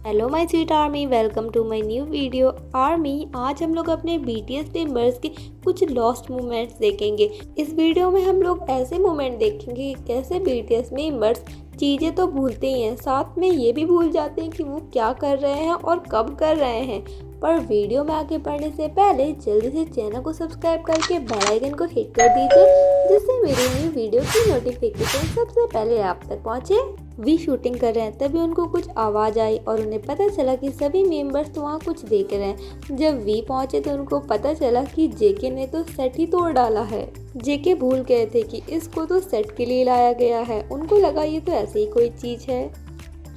Hello my sweet army, welcome to my new video. Army, आज हम लोग अपने बीटीएस मेंबर्स के कुछ लॉस्ट मोमेंट्स देखेंगे। इस वीडियो में हम लोग ऐसे मोमेंट देखेंगे कि कैसे बीटीएस मेंबर्स चीज़ें तो भूलते ही हैं, साथ में ये भी भूल जाते हैं कि वो क्या कर रहे हैं और कब कर रहे हैं। पर वीडियो में आगे बढ़ने से पहले जल्दी से चैनल को सब्सक्राइब करके बेल आइकन को हिट कर दीजिए, जिससे मेरी न्यू वीडियो की नोटिफिकेशन सबसे पहले आप तक पहुँचे। वी शूटिंग कर रहे हैं, तभी उनको कुछ आवाज़ आई और उन्हें पता चला कि सभी मेंबर्स वहाँ कुछ देख रहे हैं। जब वी पहुँचे तो उनको पता चला कि जेके ने तो सेट ही तोड़ डाला है। जेके भूल गए थे कि इसको तो सेट के लिए लाया गया है, उनको लगा ये तो ऐसी ही कोई चीज़ है।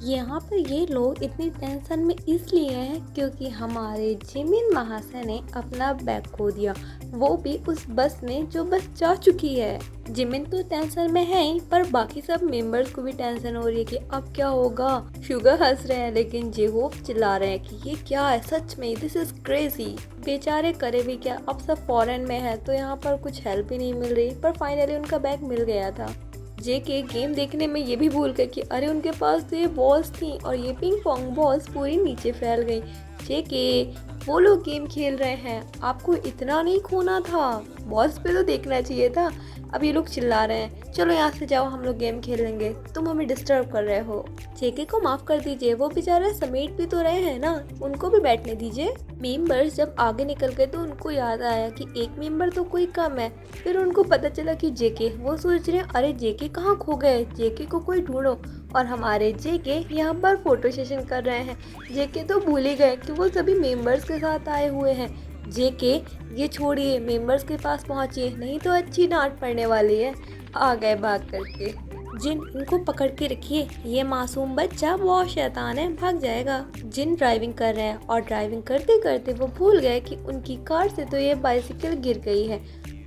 यहाँ पर ये लोग इतनी टेंशन में इसलिए हैं क्योंकि हमारे जिमिन महाशय ने अपना बैग खो दिया, वो भी उस बस में जो बस जा चुकी है। जिमिन तो टेंशन में है ही, पर बाकी सब मेंबर्स को भी टेंशन हो रही है कि अब क्या होगा। शुगर हंस रहे हैं लेकिन जेहोप चिल्ला रहे हैं कि ये क्या है, सच में दिस इज क्रेजी। बेचारे करे भी क्या, अब सब फॉरेन में है तो यहाँ पर कुछ हेल्प ही नहीं मिल रही। पर फाइनली उनका बैग मिल गया था। जेके गेम देखने में ये भी भूल गए कि अरे उनके पास तो ये बॉल्स थी और ये पिंग पोंग बॉल्स पूरी नीचे फैल गई। जेके, वो लोग गेम खेल रहे हैं, आपको इतना नहीं खोना था, बॉल्स पे तो देखना चाहिए था। अब ये लोग चिल्ला रहे हैं, चलो यहाँ से जाओ, हम लोग गेम खेलेंगे, तुम हमें डिस्टर्ब कर रहे हो। जेके को माफ कर दीजिए, वो बेचारे समेट भी तो रहे हैं ना, उनको भी बैठने दीजिए। मेंबर्स जब आगे निकल गए तो उनको याद आया कि एक मेंबर तो कोई कम है। फिर उनको पता चला कि जेके, वो सोच रहे हैं अरे जेके कहाँ खो गए, जेके को कोई ढूंढो। और हमारे जेके यहाँ पर फोटो सेशन कर रहे हैं। जेके तो भूल ही गए कि वो सभी मेंबर्स के साथ आए हुए हैं। जेके, ये छोड़िए, मेंबर्स के पास पहुँचिए, नहीं तो अच्छी डांट पड़ने वाली है। आ गए भाग करके। जिन, इनको पकड़ के रखिए, ये मासूम बच्चा बहुत शैतान है, भाग जाएगा। जिन ड्राइविंग कर रहे हैं और ड्राइविंग करते करते वो भूल गए कि उनकी कार से तो ये बाइसिकल गिर गई है।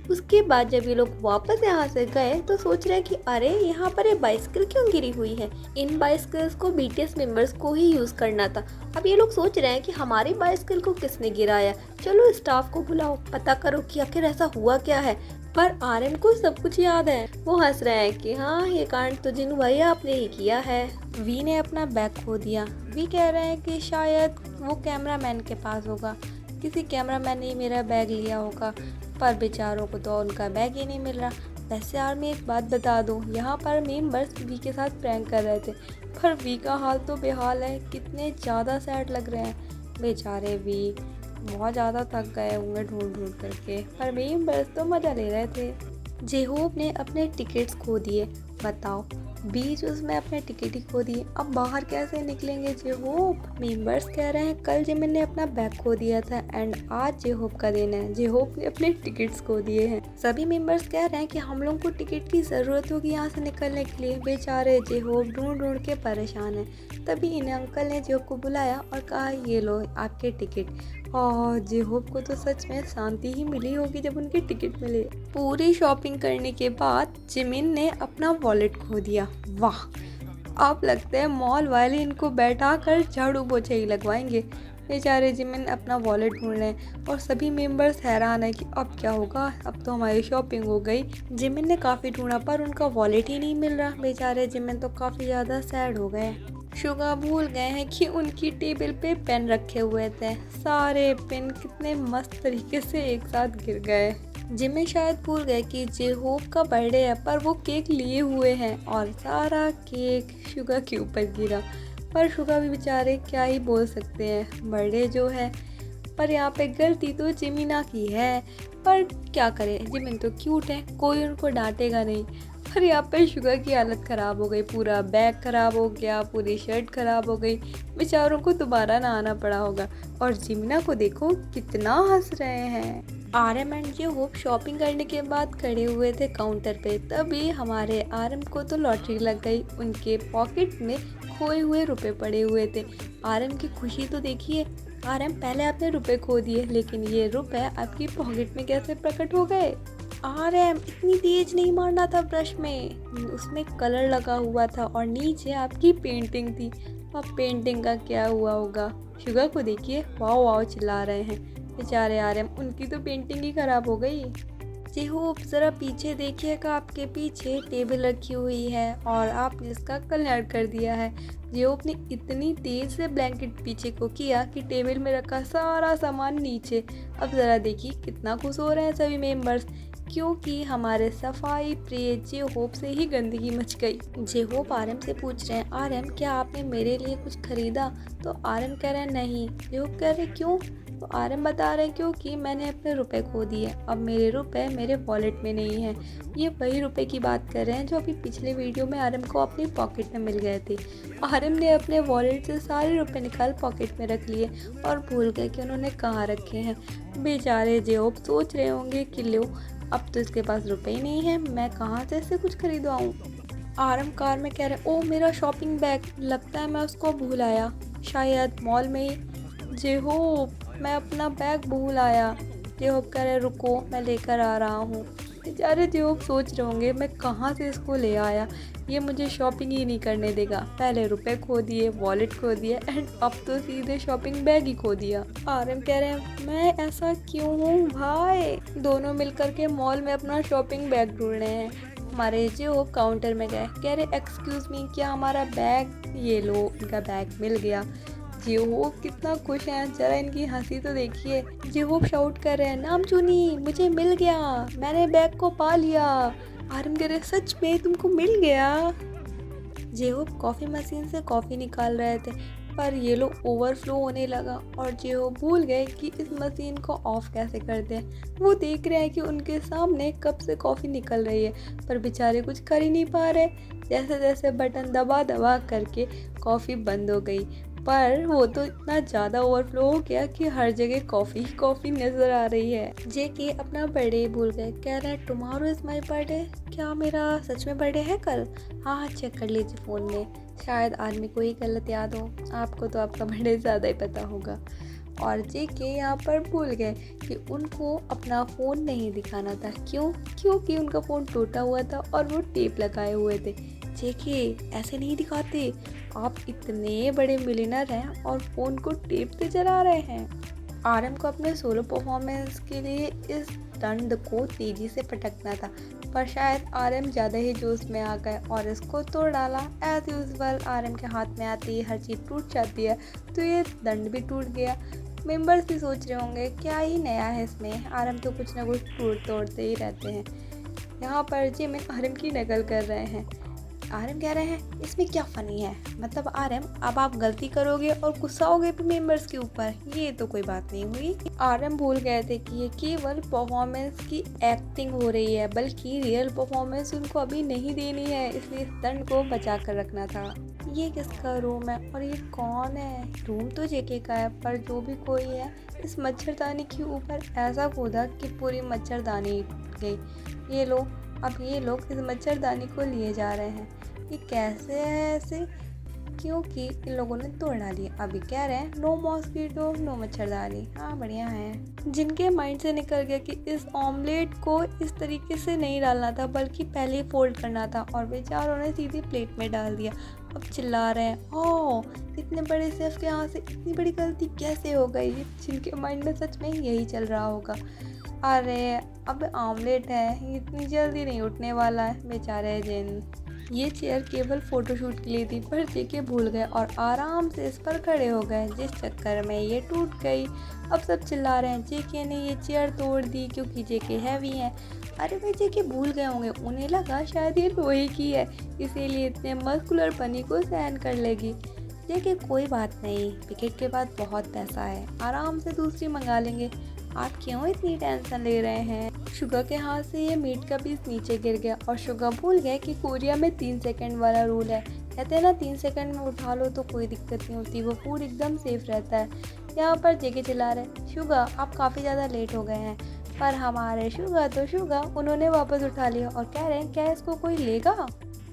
उसके बाद जब ये लोग वापस यहाँ से गए तो सोच रहे हैं कि अरे यहाँ पर ये बाइसिकल क्यों गिरी हुई है। इन बाइसिकल्स को बीटीएस मेंबर्स को ही यूज करना था। अब ये लोग सोच रहे हैं कि हमारी बाइसिकल को किसने गिराया, चलो स्टाफ को बुलाओ, पता करो कि आखिर ऐसा हुआ क्या है। पर आरएम को सब कुछ याद है, वो हंस रहे हैं कि हाँ, ये कांड तो जिन भैया आपने ही किया है। वी ने अपना बैग खो दिया। वी कह रहे हैं कि शायद वो कैमरामैन के पास होगा, किसी कैमरामैन ने मेरा बैग लिया होगा। पर बेचारों को तो उनका बैग ही नहीं मिल रहा। वैसे यार मैं एक बात बता दूं, यहाँ पर मेंबर्स वी के साथ प्रैंक कर रहे थे, पर वी का हाल तो बेहाल है, कितने ज़्यादा सैड लग रहे हैं। बेचारे वी बहुत ज़्यादा थक गए होंगे ढूंढ ढूंढ करके, पर मेंबर्स तो मज़ा ले रहे थे। जेहोप ने अपने टिकट्स खो दिए, बताओ, बीच उसमें अपने टिकट ही खो दिए, अब बाहर कैसे निकलेंगे जेहोप। मेंबर्स कह रहे हैं कल जिमिन ने अपना बैग खो दिया था एंड आज जेहोप का दिन है, जेहोप ने अपने टिकट्स खो दिए हैं। सभी मेंबर्स कह रहे हैं कि हम लोग को टिकट की ज़रूरत होगी यहाँ से निकलने के लिए। बेचारे जेहोप ढूंढ ढूंढ के परेशान है। तभी इन अंकल ने जेहोप को बुलाया और कहा ये लो आपके टिकट। और जेहोप को तो सच में शांति ही मिली होगी जब उनके टिकट मिले। पूरी शॉपिंग करने के बाद जिमिन ने अपना वॉलेट खो दिया। वाह, अब लगता है मॉल वाले इनको बैठा कर झाड़ू पोछे ही लगवाएंगे। बेचारे जिमिन अपना वॉलेट ढूंढ रहे हैं और सभी मेंबर्स हैरान है कि अब क्या होगा, अब तो हमारी शॉपिंग हो गई। जिमिन ने काफ़ी ढूंढा पर उनका वॉलेट ही नहीं मिल रहा। बेचारे जिमिन तो काफ़ी ज़्यादा सैड हो गए। शुगा भूल गए हैं कि उनकी टेबल पे पेन रखे हुए थे, सारे पेन कितने मस्त तरीके से एक साथ गिर गए। जिमिन शायद भूल गए कि जेहोप का बर्थडे है, पर वो केक लिए हुए हैं और सारा केक शुगा के ऊपर गिरा। पर शुगा भी बेचारे क्या ही बोल सकते हैं, बर्थडे जो है। पर यहाँ पे गलती तो जिमिना की है, पर क्या करें, जिमिन तो क्यूट है, कोई उनको डांटेगा नहीं। पर यहाँ पे शुगर की हालत ख़राब हो गई, पूरा बैग ख़राब हो गया, पूरी शर्ट ख़राब हो गई। बेचारों को दोबारा ना आना पड़ा होगा। और जिमिना को देखो कितना हंस रहे हैं। आरएम एंड जेहोप शॉपिंग करने के बाद खड़े हुए थे काउंटर पे, तभी हमारे आरएम को तो लॉटरी लग गई। उनके पॉकेट में खोए हुए रुपए पड़े हुए थे। आरएम की खुशी तो देखिए। आरएम, पहले आपने रुपए खो दिए, लेकिन ये रुपए आपकी पॉकेट में कैसे प्रकट हो गए। आरएम, इतनी तेज नहीं मारना था ब्रश में, उसमें कलर लगा हुआ था और नीचे आपकी पेंटिंग थी। अब पेंटिंग का क्या हुआ होगा। शुगर को देखिए, वाओ वाओ चिल्ला रहे हैं। बेचारे आरएम, उनकी तो पेंटिंग ही खराब हो गई। जी होप ज़रा पीछे देखिएगा, आपके पीछे टेबल रखी हुई है और आपने इसका कलर कर दिया है। जी होप ने इतनी तेज़ से ब्लैंकेट पीछे को किया कि टेबल में रखा सारा सामान नीचे। अब ज़रा देखिए कितना खुश हो रहे हैं सभी मेंबर्स, क्योंकि हमारे सफाई प्रिय जे होप से ही गंदगी मच गई। जे होप आरएम से पूछ रहे हैं, आरएम क्या आपने मेरे लिए कुछ खरीदा? तो आरएम कह रहे हैं नहीं। जे होप कह रहे क्यों? तो आरएम बता रहे हैं क्योंकि मैंने अपने रुपए खो दिए, अब मेरे रुपए मेरे वॉलेट में नहीं है। ये वही रुपए की बात कर रहे हैं जो अभी पिछले वीडियो में आरएम को अपनी पॉकेट में मिल गए थे। आरएम ने अपने वॉलेट से सारे रुपए निकाल पॉकेट में रख लिए और भूल गए कि उन्होंने कहाँ रखे हैं। बेचारे जे होप सोच रहे होंगे कि लो, अब तो इसके पास रुपए ही नहीं है, मैं कहाँ से इससे कुछ खरीदवाऊँ। आरएम कार में कह रहे ओ मेरा शॉपिंग बैग, लगता है मैं उसको भूल आया, शायद मॉल में ही। जे होप मैं अपना बैग भूल आया। जे होप कह रहे रुको मैं लेकर आ रहा हूँ। बेचारे जे होप सोच रहे होंगे मैं कहाँ से इसको ले आया, ये मुझे शॉपिंग ही नहीं करने देगा। पहले रुपए खो दिए, वॉलेट खो दिया एंड अब तो सीधे शॉपिंग बैग ही खो दिया। आरएम कह रहे हैं मैं ऐसा क्यों हूँ भाई। दोनों मिलकर के मॉल में अपना शॉपिंग बैग ढूंढ रहे हैं। हमारे जे होप काउंटर में गए, कह रहे एक्सक्यूज़ मी क्या हमारा बैग, ये लो उनका बैग मिल गया। जे होप कितना खुश हैं, जरा इनकी हंसी तो देखिए। जे होप शाउट कर रहे हैं नाम चुनी, मुझे मिल गया, मैंने बैग को पा लिया। आरएम कह रहे सच में तुमको मिल गया। जे होप कॉफ़ी मशीन से कॉफ़ी निकाल रहे थे, पर ये लोग ओवरफ्लो होने लगा और जे होप भूल गए कि इस मशीन को ऑफ कैसे करते हैं। वो देख रहे हैं कि उनके सामने कब से कॉफ़ी निकल रही है, पर बेचारे कुछ कर ही नहीं पा रहे। जैसे जैसे बटन दबा दबा करके कॉफ़ी बंद हो गई, पर वो तो इतना ज़्यादा ओवरफ्लो हो गया कि हर जगह कॉफ़ी ही कॉफ़ी नज़र आ रही है। जे के अपना बर्थडे भूल गए, कह रहे हैं टुमारो इज़ माई बर्थडे, क्या मेरा सच में बर्थडे है कल? हाँ चेक कर लीजिए फ़ोन में, शायद आदमी को ही गलत याद हो, आपको तो आपका बर्थडे ज़्यादा ही पता होगा। और जे के यहाँ पर भूल गए कि उनको अपना फ़ोन नहीं दिखाना था। क्यों? क्योंकि उनका फ़ोन टूटा हुआ था और वो टेप लगाए हुए थे। जे के ऐसे नहीं दिखाते, आप इतने बड़े मिलियनर हैं और फ़ोन को टेप से चला रहे हैं। आरएम को अपने सोलो परफॉर्मेंस के लिए इस दंड को तेज़ी से पटकना था, पर शायद आरएम ज़्यादा ही जोश में आ गए और इसको तोड़ डाला। एज़ यूजुअल आरएम के हाथ में आती है हर चीज़ टूट जाती है, तो ये दंड भी टूट गया। मेंबर्स भी सोच रहे होंगे क्या ही नया है इसमें, आरएम तो कुछ ना कुछ टूट तोड़ते ही रहते हैं। यहाँ पर जिम आरएम की नकल कर रहे हैं। आरएम कह रहे हैं इसमें क्या फ़नी है, मतलब आरएम अब आप गलती करोगे और गुस्सा होगे भी मेंबर्स के ऊपर, ये तो कोई बात नहीं हुई। आरएम भूल गए थे कि ये केवल परफॉर्मेंस की एक्टिंग हो रही है, बल्कि रियल परफॉर्मेंस उनको अभी नहीं देनी है, इसलिए इस दंड को बचा कर रखना था। ये किसका रूम है और ये कौन है? रूम तो जेके का है, पर जो भी कोई है इस मच्छरदानी के ऊपर ऐसा कूदा कि पूरी मच्छरदानी टूट गई। ये लो, अब ये लोग इस मच्छरदानी को लिए जा रहे हैं। ये कैसे है ऐसे? क्योंकि इन लोगों ने तोड़ डाली। अभी कह रहे हैं नो मॉस्किटो नो मच्छरदानी। हाँ बढ़िया है। जिनके माइंड से निकल गया कि इस ऑमलेट को इस तरीके से नहीं डालना था, बल्कि पहले फोल्ड करना था, और बेचारों ने सीधी प्लेट में डाल दिया। अब चिल्ला रहे हैं ओह इतने बड़े शेफ के यहाँ से इतनी बड़ी गलती कैसे हो गई। जिनके माइंड में सच में यही चल रहा होगा, अरे अब ऑमलेट है, इतनी जल्दी नहीं उठने वाला है। बेचारे जिन, ये चेयर केवल फोटोशूट के लिए थी, पर जेके भूल गए और आराम से इस पर खड़े हो गए, जिस चक्कर में ये टूट गई। अब सब चिल्ला रहे हैं जेके ने ये चेयर तोड़ दी क्योंकि जेके हैवी है। अरे भाई जेके भूल गए होंगे, उन्हें लगा शायद ये लोहे की है, इसीलिए इतने मस्कुलर पनी को सहन कर लेगी। जेके कोई बात नहीं, विकेट के बाद बहुत पैसा है, आराम से दूसरी मंगा लेंगे, आप क्यों इतनी टेंशन ले रहे हैं। शुगर के हाथ से ये मीट का पीस नीचे गिर गया और शुगर भूल गए कि कोरिया में 3 सेकंड वाला रूल है। कहते हैं ना 3 सेकंड में उठा लो तो कोई दिक्कत नहीं होती, वो फूड एकदम सेफ रहता है। यहाँ पर जेके चिल्ला रहे शुगर आप काफ़ी ज़्यादा लेट हो गए हैं, पर हमारे शुगर उन्होंने वापस उठा लिया और कह रहे हैं क्या इसको कोई लेगा।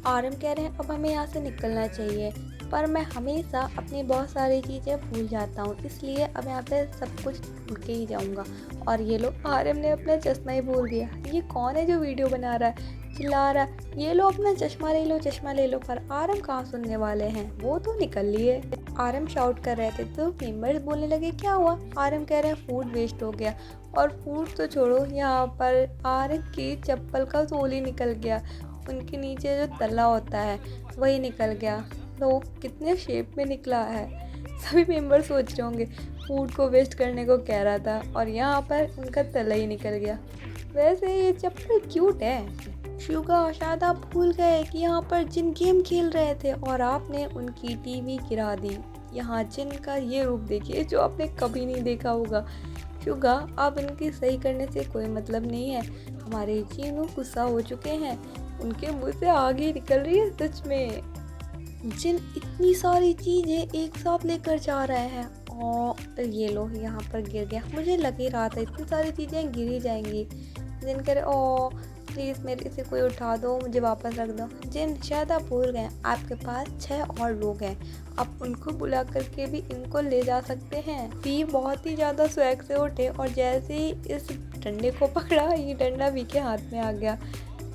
आरएम कह रहे हैं अब हमें यहाँ से निकलना चाहिए, पर मैं हमेशा अपनी बहुत सारी चीज़ें भूल जाता हूँ, इसलिए अब यहाँ पे सब कुछ भूल के ही जाऊँगा। और ये लोग, आरएम ने अपना चश्मा ही भूल दिया। ये कौन है जो वीडियो बना रहा है, चिल्ला रहा है ये लो अपना चश्मा ले लो, चश्मा ले लो, पर आरएम कहाँ सुनने वाले हैं, वो तो निकल लिए। आरएम शाउट कर रहे थे तो मेंबर्स बोलने लगे क्या हुआ। आरएम कह रहे हैं फूड वेस्ट हो गया। और फूड तो छोड़ो, यहाँ पर आरएम की चप्पल का सोल ही निकल गया, उनके नीचे जो तला होता है वही निकल गया। तो कितने शेप में निकला है। सभी मेंबर सोच रहे होंगे फूड को वेस्ट करने को कह रहा था और यहाँ पर उनका तला ही निकल गया। वैसे ये चप्पल क्यूट है। शुगा शायद आप भूल गए कि यहाँ पर जिन गेम खेल रहे थे और आपने उनकी टीवी गिरा दी। यहाँ जिन का ये रूप देखिए जो आपने कभी नहीं देखा होगा। शुगा अब इनकी सही करने से कोई मतलब नहीं है, हमारे जीनू गुस्सा हो चुके हैं, उनके मुंह से आग ही निकल रही है सच में। जिन इतनी सारी चीज़ें एक साथ लेकर जा रहे हैं और ये लो यहाँ पर गिर गया। मुझे लग ही रहा था इतनी सारी चीज़ें गिर ही जाएंगी। जिन कह रहे ओ प्लीज़ मेरे से कोई उठा दो, मुझे वापस रख दो। जिन शायद आप भूल गए आपके पास 6 और लोग हैं, आप उनको बुला करके भी इनको ले जा सकते हैं। वी बहुत ही ज़्यादा स्वैग से उठे और जैसे ही इस डंडे को पकड़ा ये डंडा वी के हाथ में आ गया।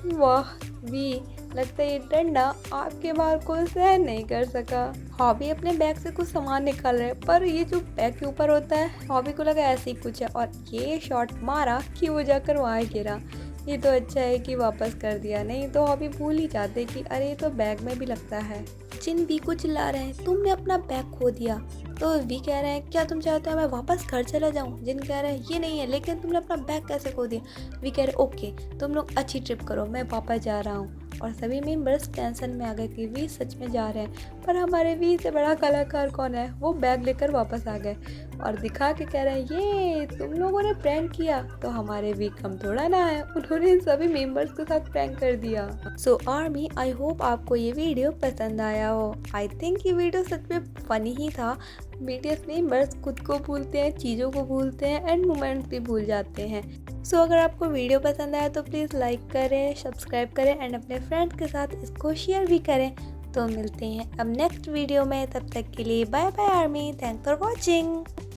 वाह वी, लगता है ये डंडा आपके भार को सहन नहीं कर सका। हॉबी अपने बैग से कुछ सामान निकाल रहे पर ये जो बैग के ऊपर होता है हॉबी को लगा ऐसे ही कुछ है और ये शॉट मारा कि वो जाकर वहाँ गिरा। ये तो अच्छा है कि वापस कर दिया, नहीं तो हॉबी भूल ही जाते कि अरे ये तो बैग में भी लगता है। जिन वी को चिल्ला रहे हैं तुमने अपना बैग खो दिया। तो वी कह रहे हैं क्या तुम चाहते हो मैं वापस घर चला जाऊँ। जिन कह रहे हैं ये नहीं है, लेकिन तुमने अपना बैग कैसे खो दिया। वी कह रहे ओके तुम लोग अच्छी ट्रिप करो, मैं वापस जा रहा हूँ। और सभी मेंबर्स टेंशन में आ गए कि वी सच में जा रहे हैं, पर हमारे वी से बड़ा कलाकार कौन है, वो बैग लेकर वापस आ गए और दिखा के कह रहे हैं ये तुम लोगों ने प्रैंक किया। तो हमारे वी कम थोड़ा ना है, उन्होंने इन सभी मेंबर्स के साथ प्रैंक कर दिया। सो आर्मी आई होप आपको ये वीडियो पसंद आया हो। आई थिंक ये वीडियो सच में फनी ही था। बीटीएस मेंबर्स खुद को भूलते हैं, चीज़ों को भूलते हैं एंड मोमेंट्स भी भूल जाते हैं। सो अगर आपको वीडियो पसंद आया तो प्लीज़ लाइक करें, सब्सक्राइब करें एंड अपने फ्रेंड्स के साथ इसको शेयर भी करें। तो मिलते हैं अब नेक्स्ट वीडियो में, तब तक के लिए bye bye army, thanks for watching.